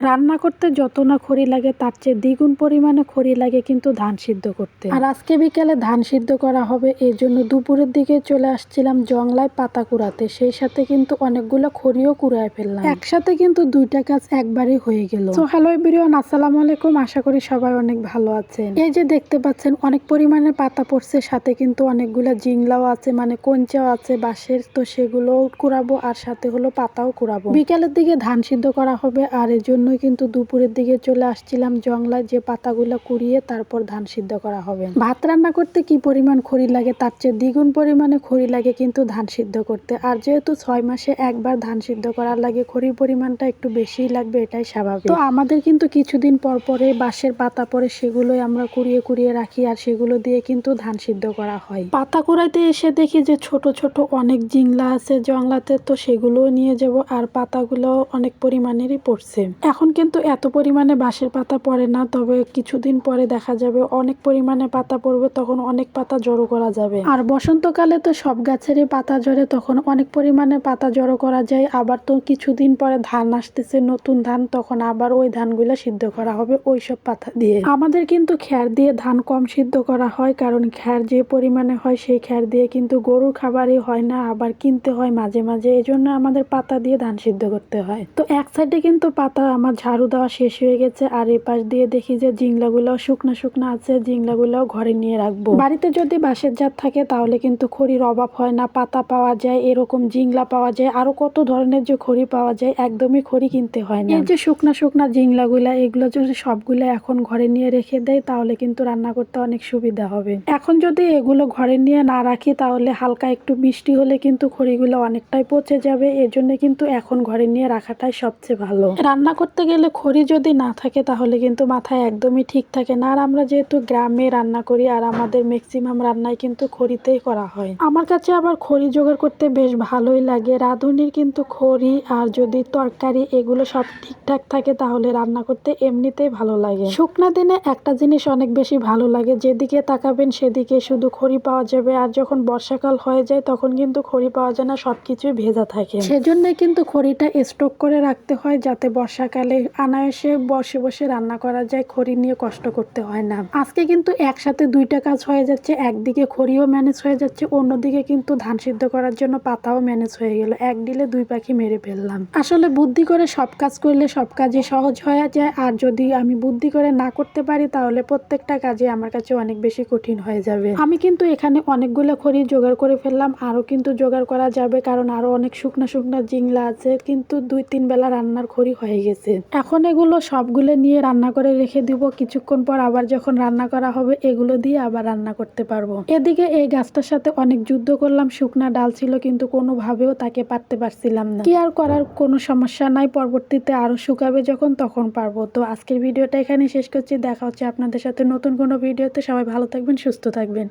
রান্না করতে যত না খড়ি লাগে তার চেয়ে দ্বিগুণ পরিমাণে খড়ি লাগে কিন্তু ধান সিদ্ধ করতে। আর আজকে বিকেলে ধান সিদ্ধ করা হবে, এই জন্য দুপুরের দিকে চলে আসছিলাম জংলায় পাতা কুড়াতে। সেই সাথে কিন্তু অনেকগুলো খড়িও কুড়ায় ফেললাম, একসাথে কিন্তু দুইটা কাজ একবারে হয়ে গেল। তো হ্যালো এভরিওয়ান, আসসালামু আলাইকুম। আশা করি সবাই অনেক ভালো আছেন। এই যে দেখতে পাচ্ছেন অনেক পরিমাণে পাতা পড়ছে, সাথে কিন্তু অনেকগুলো জিংলাও আছে, মানে কঞ্চাও আছে বাঁশের, তো সেগুলোও কুড়াবো আর সাথে হলো পাতাও কুড়াবো। বিকেলের দিকে ধান সিদ্ধ করা হবে, আর এর জন্য কিন্তু দুপুরের দিকে চলে আসছিলাম জংলায়, যে পাতাগুলো কুড়িয়ে তারপর ধান সিদ্ধ করা হবে। ভাত রান্না করতে কি পরিমাণ খড়ি লাগে তার চেয়ে দ্বিগুণ পরিমাণে খড়ি লাগে কিন্তু ধান সিদ্ধ করতে। আর যেহেতু 6 মাসে একবার ধান সিদ্ধ করার লাগে, খড়ির পরিমাণটা একটু বেশিই লাগবে, এটাই স্বাভাবিক। তো আমাদের কিন্তু কিছুদিন পর পরে বাঁশের পাতা পরে সেগুলোই আমরা কুড়িয়ে কুড়িয়ে রাখি, আর সেগুলো দিয়ে কিন্তু ধান সিদ্ধ করা হয়। পাতা কুড়াইতে এসে দেখি যে ছোট ছোট অনেক জিংলা আছে জংলাতে, তো সেগুলোও নিয়ে যাব। আর পাতাগুলো অনেক পরিমাণেরই পড়ছে। এখন কিন্তু এত পরিমাণে বাঁশের পাতা পড়ে না, তবে কিছুদিন পরে দেখা যাবে অনেক পরিমাণে পাতা পড়বে, তখন অনেক পাতা জড়ো করা যাবে। আর বসন্তকালে তো সব গাছেরই পাতা ঝরে, তখন অনেক পরিমাণে পাতা জড়ো করা যায়। আবার তো কিছুদিন পরে ধান আসতেছে, নতুন ধান, তখন আবার ওই ধানগুলো সিদ্ধ করা হবে ওই সব পাতা দিয়ে। আমাদের কিন্তু খ্যার দিয়ে ধান কম সিদ্ধ করা হয়, কারণ খ্যার যে পরিমাণে হয় সেই খ্যার দিয়ে কিন্তু গরুর খাবারই হয় না, আবার কিনতে হয় মাঝে মাঝে, এই জন্য আমাদের পাতা দিয়ে ধান সিদ্ধ করতে হয়। তো এক সাইডে কিন্তু পাতা আমার ঝাড়ু দেওয়া শেষ হয়ে গেছে, আর এই পাশ দিয়ে দেখি যে জিংলাগুলো শুকনা শুকনা আছে, জিংলাগুলো ঘরে নিয়ে রাখবো। বাড়িতে যদি বাঁশের জাত থাকে তাহলে কিন্তু খড়ির অভাব হয় না, পাতা পাওয়া যায়, এরকম জিংলা পাওয়া যায়, আরো কত ধরনের যে খড়ি পাওয়া যায়, একদমই খড়ি কিনতে হয় না। এই যে শুকনা শুকনা জিংলাগুলা, এগুলো যদি সবগুলো এখন ঘরে নিয়ে রেখে দেয় তাহলে কিন্তু রান্না করতে অনেক সুবিধা হবে। এখন যদি এগুলো ঘরে নিয়ে না রাখি তাহলে হালকা একটু বৃষ্টি হলে কিন্তু খড়িগুলো অনেকটাই পচে যাবে, এজন্য কিন্তু এখন ঘরে নিয়ে রাখাটাই সবচেয়ে ভালো। রান্না করতে গেলে খড়ি যদি না থাকে তাহলে কিন্তু মাথায় একদমই ঠিক থাকে না। আর আমরা যেহেতু গ্রামে রান্না করি, আর আমাদের ম্যাক্সিমাম রান্নাই কিন্তু খড়িতেই করা হয়। আমার কাছে আবার খড়ি জোগাড় করতে বেশ ভালোই লাগে। রাঁধুনির কিন্তু খড়ি আর যদি তরকারি এগুলো সব ঠিকঠাক থাকে তাহলে রান্না করতে এমনিতেই ভালো লাগে। শুকনা দিনে একটা জিনিস অনেক বেশি ভালো লাগে, যেদিকে তাকাবেন সেদিকে শুধু খড়ি পাওয়া যাবে। আর যখন বর্ষাকাল হয়ে যায় তখন কিন্তু খড়ি পাওয়া যায় না, সবকিছুই ভেজা থাকে। সেজন্যই কিন্তু খড়িটা স্টক করে রাখতে হয়, যাতে বর্ষাকালে আনায়াসে বসে বসে রান্না করা যায়, খড়ি নিয়ে কষ্ট করতে হয় না। আজকে কিন্তু একসাথে দুইটা কাজ হয়ে যাচ্ছে, একদিকে খড়িও ম্যানেজ হয়ে যাচ্ছে, অন্যদিকে কিন্তু ধান সিদ্ধ করার জন্য পাতাও ম্যানেজ হয়ে গেল। এক ডিলে দুই পাখি মেরে ফেললাম। আসলে বুদ্ধি করে সব কাজ করলে সব কাজই সহজ হয়ে যায়, আর যদি আমি বুদ্ধি করে না করতে পারি তাহলে প্রত্যেকটা কাজে আমার কাছে অনেক বেশি কঠিন হয়ে যাবে। আমি কিন্তু এখানে অনেকগুলো খড়ি জোগাড় করে ফেললাম, আরো কিন্তু জোগাড় করা যাবে, কারণ আরো অনেক শুকনা শুকনা জিংলা আছে, কিন্তু 2-3 বেলা রান্নার খড়ি হয়ে গেছে। এখন এগুলো সবগুলো নিয়ে রান্না করে রেখে দিব, কিছুক্ষণ পর আবার যখন রান্না করা হবে এগুলো দিয়ে আবার রান্না করতে পারবো। এদিকে এই গাছটার সাথে অনেক যুদ্ধ করলাম, শুকনা ডাল ছিল কিন্তু কোনোভাবেও তাকে পারতে পারছিলাম না। কি আর করার, কোনো সমস্যা নাই, পরবর্তীতে আরো শুকাবে যখন তখন পারবো। তো আজকের ভিডিওটা এখানে শেষ করছি, দেখা হচ্ছে আপনাদের সাথে নতুন কোনো ভিডিওতে। সবাই ভালো থাকবেন, সুস্থ থাকবেন।